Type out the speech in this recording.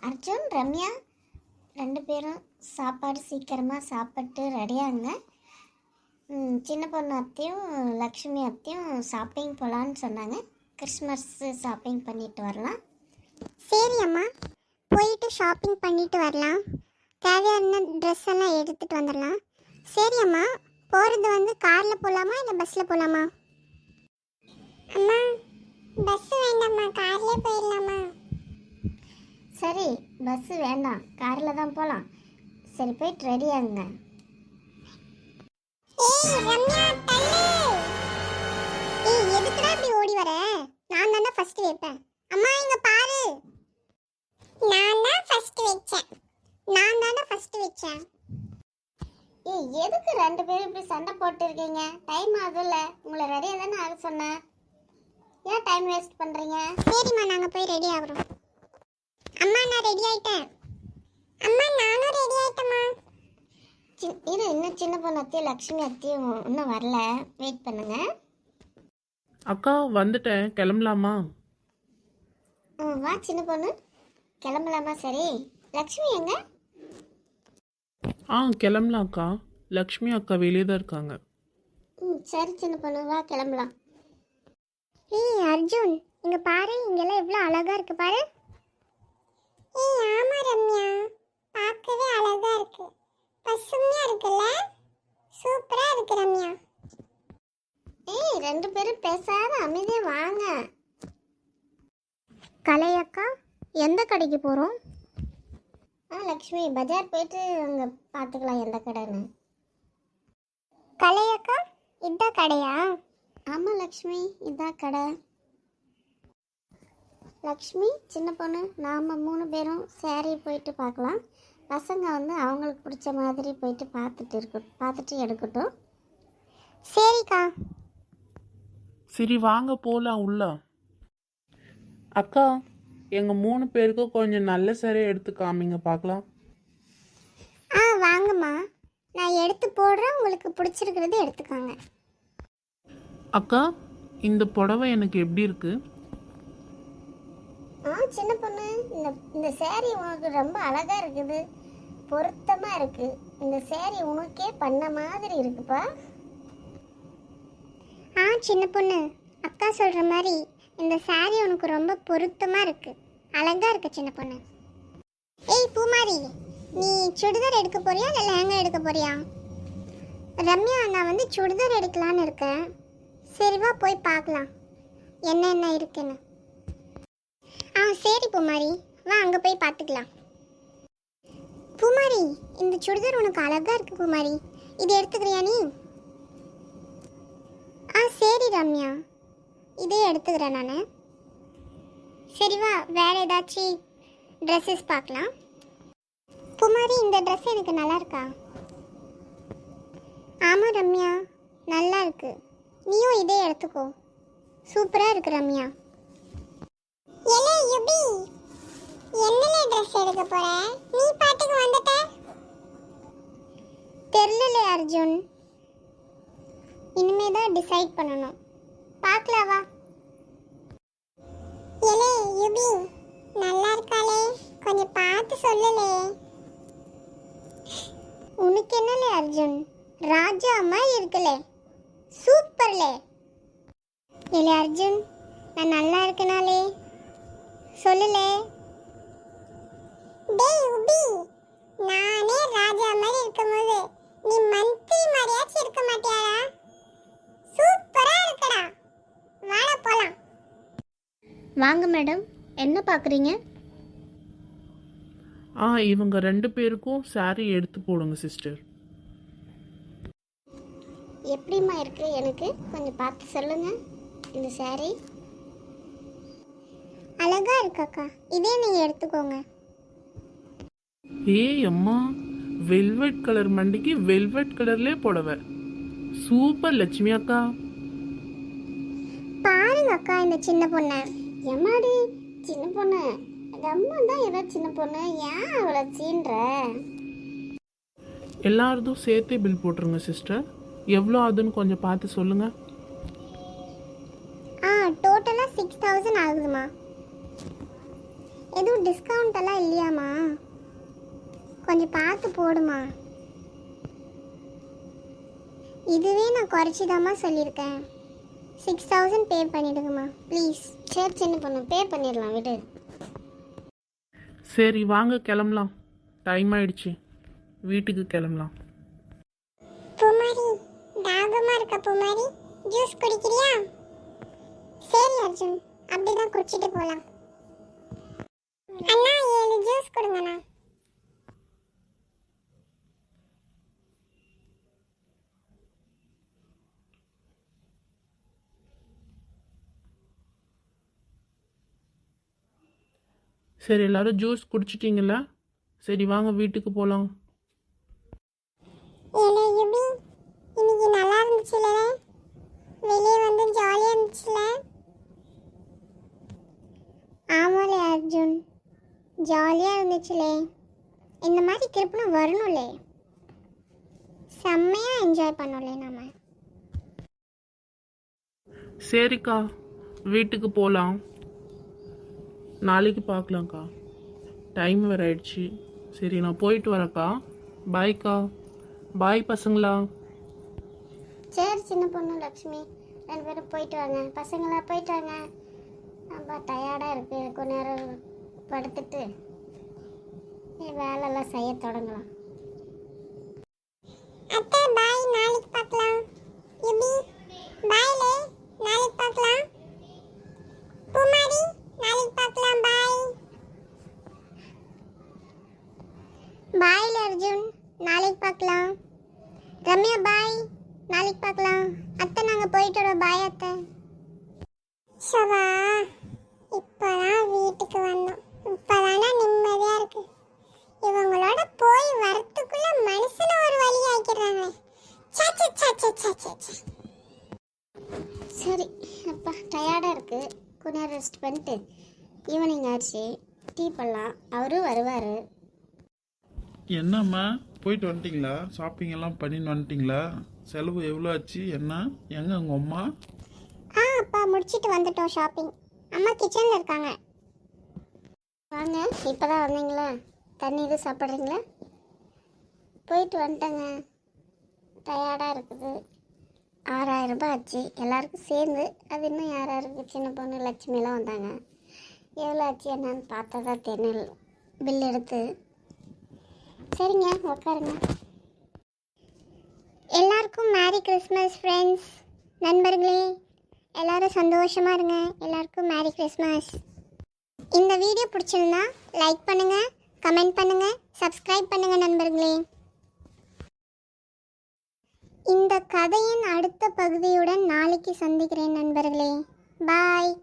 அர்ஜுன், ரம்யா 2 பேரும் சாப்பாடு சீக்கிரமாக சாப்பிட்டு ரெடியாகுங்க. சின்ன பொண்ணு அத்தையும் லக்ஷ்மி அத்தையும் ஷாப்பிங் போகலான்னு சொன்னாங்க. கிறிஸ்மஸ் ஷாப்பிங் பண்ணிட்டு வரலாம். சரி அம்மா, போயிட்டு ஷாப்பிங் பண்ணிட்டு வரலாம். தேவையான ட்ரெஸ் எல்லாம் எடுத்துகிட்டு வந்துடலாம். சரி அம்மா, போகிறது காரில் போகலாமா இல்லை பஸ்ஸில் போகலாமா? அம்மா, பஸ் வேண்டாம்மா, கார்லேயே போயிடலாமா? சரி, பஸ்ஸு வேண்டாம், காரில் தான் போகலாம். சரி, போயிட்டு ரெடியாகுங்க. ஏய் ரம்யா, தள்ளு. ஏய், எதுக்குடா இப்படி ஓடி வர? நான் தானே ஃபர்ஸ்ட் வைப்பேன். அம்மா இங்க பாரு. நான் தான் ஃபர்ஸ்ட் வச்சேன். ஏய், எதுக்கு 2 பேரும் இப்படி சண்டை போட்டு இருக்கீங்க? டைம் ஆகுதுல்ல, உங்களை ரெடியாக தானே ஆக சொன்னேன். ஏன் டைம் வேஸ்ட் பண்ணுறீங்க? சரிம்மா, நாங்கள் போய் ரெடி ஆகுறோம். அம்மா, நான் ரெடி ஆயிட்டேன். அம்மா, நானும் ரெடி ஆயிட்டேம்மா. இன்னும் சின்ன பொண்ணு அத்தையும் லக்ஷ்மி அத்தையும் இன்னும் வரல, வெயிட் பண்ணுங்க. அக்கா வந்துட்டேன், கிளம்பலாமா? வா சின்ன பொண்ணு, கிளம்பலாமா? சரி, லக்ஷ்மி எங்க? கிளம்பலாம் அக்கா. லக்ஷ்மி அக்கா வெளியே தான் இருக்காங்க. சரி சின்ன பொண்ணு, வா கிளம்பலாம். ஏய் அர்ஜுன், இங்க பாரு, இங்கெல்லாம் எவ்வளோ அழகா இருக்கு பாரு. ஏய் ஆமா ரம்யா, பார்க்கவே அழகா இருக்கு. பசுமையா இருக்குல்ல? சூப்பரா இருக்கு ரம்யா. ஏய், 2 பேரும் பேசாத அமைதியா வாங்க. கலையக்கா, எந்த கடைக்கு போகிறோம்? லக்ஷ்மி, பஜார் போயிட்டு அங்கே பார்த்துக்கலாம் எந்த கடைன்னு. கலையக்கா, இதான் கடையா? ஆமாம் லக்ஷ்மி, இதான் கடை. லக்ஷ்மி, சின்ன பொண்ணு, நாம் 3 பேரும் சேரீ போயிட்டு பார்க்கலாம். பசங்க அவங்களுக்கு பிடிச்ச மாதிரி போயிட்டு பார்த்துட்டு எடுக்கட்டும். சரிக்கா. சரி வாங்க போகலாம் உள்ள. அக்கா, எங்கள் 3 பேருக்கும் கொஞ்சம் நல்ல சரியாக எடுத்து காமிங்க பார்க்கலாம். வாங்கம்மா, நான் எடுத்து போடுறேன், உங்களுக்கு பிடிச்சிருக்கிறது எடுத்துக்காங்க. அக்கா, இந்த புடவை எனக்கு எப்படி இருக்கு? சின்ன பொண்ணு, இந்த சேரீ உனக்கு ரொம்ப அழகாக இருக்குது, பொருத்தமாக இருக்குது. இந்த சேரீ உனக்கே பண்ண மாதிரி இருக்குப்பா. சின்ன பொண்ணு, அக்கா சொல்கிற மாதிரி இந்த சாரி உனக்கு ரொம்ப பொருத்தமாக இருக்கு, அழகா இருக்கு சின்ன பொண்ணு. ஏய் பூமாரி, நீ சுடிதார் எடுக்க போறியா இல்லை லெஹங்கா எடுக்க போறியா? ரம்யா, நான் சுடிதார் எடுக்கலான்னு இருக்கேன். சரி வா, போய் பார்க்கலாம் என்ன இருக்குன்னு. சரி பூமாரி, வா அங்கே போய் பார்த்துக்கலாம். பூமாரி, இந்த சுடிதார் உனக்கு அழகா இருக்கு பூமாரி, இது எடுத்துக்கிறியா நீ? சரி ரம்யா, இதே எடுத்துக்கிறேன் நான். சரி வா, வேற ஏதாச்சும் ட்ரெஸ்ஸஸ் பார்க்கலாம். குமாரி, இந்த ட்ரெஸ் எனக்கு நல்லா இருக்கா? ஆமாம் ரம்யா, நல்லா இருக்கு. நீயும் இதே எடுத்துக்கோ, சூப்பராக இருக்கு ரம்யா. என்னல ட்ரெஸ் எடுக்க போற? நீ பாட்டுக்கு வந்துட்ட. தெரியல அர்ஜுன், இனிமே தான் டிசைட் பண்ணணும். பார்க்கலாம் வா. யுபி, நல்லா இருக்காளே, கொஞ்சம் பார்த்து சொல்லலே. உனக்கு என்னலே அர்ஜுன், ராஜா மாதிரி இருக்கலே, சூப்பர்லே. அர்ஜுன், நான் நல்லா இருக்கனாலே சொல்லலே. டேய் உபி, நானே ராஜா மாதிரி இருக்கும்போது நீ மந்திரி மாதிரியாச்சும் இருக்க மாட்டியாடா? சூப்பரா இருக்கடா, வாடா போலாம். வாங்க மேடம், என்ன பார்க்குறீங்க? இவங்க 2 பேருக்கும் saree எடுத்து போடுங்க சிஸ்டர். எப்படிம்மா இருக்கு, எனக்கு கொஞ்சம் பார்த்து சொல்லுங்க. இந்த saree அழகா இருக்காக்கா, இதே நீங்க எடுத்துக்கோங்க. ஏய் அம்மா, வெல்வெட் கலர் மண்டிக்கு வெல்வெட் கலர்லேயே புடவை, சூப்பர் லட்சுமி அக்கா. பாருங்க அக்கா, இந்த சின்ன பொண்ணு. எம்மாடி, சின்ன பொண்ணு, அம்மா தான் ஏதோ சின்ன பொண்ணு, ஏன் அவளை சீன்ற? எல்லாரதும் சேர்த்தே பில் போட்டுருங்க சிஸ்டர். எவ்வளோ ஆகுதுன்னு கொஞ்சம் பார்த்து சொல்லுங்க. டோட்டலாக 6000 ஆகுதுமா. எதுவும் டிஸ்கவுண்ட் எல்லாம் இல்லையாம்மா? கொஞ்சம் பார்த்து போடுமா. இதுவே நான் குறைச்சிதாம்மா சொல்லியிருக்கேன். 6000 பே பண்ணிடுங்கம்மா ப்ளீஸ். சரி சின்ன பொண்ணு, பே பண்ணிடலாம் விடு. சரி வாங்க கிளம்பலாம், டைம் ஆயிடுச்சு, வீட்டுக்கு கிளம்பலாம். பூமாரி, தாகமா இருக்க பூமாரி, ஜூஸ் குடிக்கிறியா? சரி அர்ஜுன், அப்படிதான் குடிச்சிட்டு போலாம். அண்ணா 7 ஜூஸ் கொடுங்கண்ணா. சரி எல்லாரும் ஜூஸ் குடிச்சிட்டிங்களா? சரி வாங்க வீட்டுக்கு போகலாம். ஏலே யுபி, இன்னைக்கு நல்லா இருந்துச்சுல, வெளியே வந்து ஜாலியாக இருந்துச்சுல. ஆமாலே அர்ஜுன், ஜாலியாக இருந்துச்சுலே. இந்த மாதிரி திருப்பணும் வரணும்லே, செம்மையாக என்ஜாய் பண்ணோம்லே நம்ம. சரிக்கா, வீட்டுக்கு போகலாம், நாளைக்கு பார்க்கலாம்க்கா, டைம் வேறு ஆயிடுச்சு. சரி நான் போயிட்டு வரேன்க்கா, பாய்க்கா. பாய் பசங்களா. சரி சின்ன பொண்ணு லக்ஷ்மி, 2 பேரும் போயிட்டு வாங்க. பசங்களா போயிட்டு வாங்க. ரொம்ப டயர்டாக இருக்குது, கொஞ்ச நேரம் படுத்துட்டு வேலையெல்லாம் செய்ய தொடங்கலாம். அத்தை பாய், நாளைக்கு பார்க்கலாம். யுபி பாய்லே, நாளைக்கு பார்க்கலாம். பூமாரி, நாளைக்கு பார்க்கலாம். பாய் பாய்ல அர்ஜுன், நாளைக்கு பார்க்கலாம். ரம்யா பாய், நாளைக்கு பார்க்கலாம். அத்தை நாங்கள் போயிட்டு வரோம். பாய் அத்தை. ஷவா, இப்போதான் வீட்டுக்கு வந்தோம். இப்போதானே நிம்மதியாக இருக்கு. இவங்களோட போய் வரத்துக்குள்ள மனசுல ஒரு வழி ஆக்கிடுறாங்க. சரி அப்பா, டயர்டாக இருக்குது, கொஞ்ச நேரம் ரெஸ்ட் பண்ணிட்டு ஈவினிங் ஆச்சு, டீ பண்ணலாம். அவரும் வருவார். என்னம்மா போயிட்டு வந்துட்டீங்களா? ஷாப்பிங் எல்லாம் பண்ணின்னு வந்துட்டீங்களா? செலவு எவ்வளோ ஆச்சு? என்ன எங்க உங்கள் அம்மா? அப்பா முடிச்சிட்டு வந்துட்டோம் ஷாப்பிங். அம்மா கிச்சன்ல இருக்காங்க. வாங்க, இப்போ தான் வந்தீங்களா? தண்ணி இது சாப்பிட்றீங்களா? போயிட்டு வந்துட்டேங்க, டயர்டாக இருக்குது. 6000 ரூபாய் ஆச்சு எல்லாருக்கும் சேர்ந்து. அது இன்னும் யாராருக்கு சின்ன பொண்ணு லட்சுமிலாம் வந்தாங்க. எவ்வளோ ஆச்சு என்னன்னு பார்த்தா தான் தெரியல பில் எடுத்து. சரிங்க, உட்காருங்க. எல்லாருக்கும் மேரி கிறிஸ்மஸ் ஃப்ரெண்ட்ஸ். நண்பர்களே, எல்லாரும் சந்தோஷமா இருங்க. எல்லாருக்கும் மேரி கிறிஸ்மஸ். இந்த வீடியோ பிடிச்சிருந்தா லைக் பண்ணுங்க, கமெண்ட் பண்ணுங்க, சப்ஸ்கிரைப் பண்ணுங்க நண்பர்களே. இந்த கதையின் அடுத்த பகுதியுடன் நாளைக்கு சந்திக்கிறேன் நண்பர்களே. பாய்.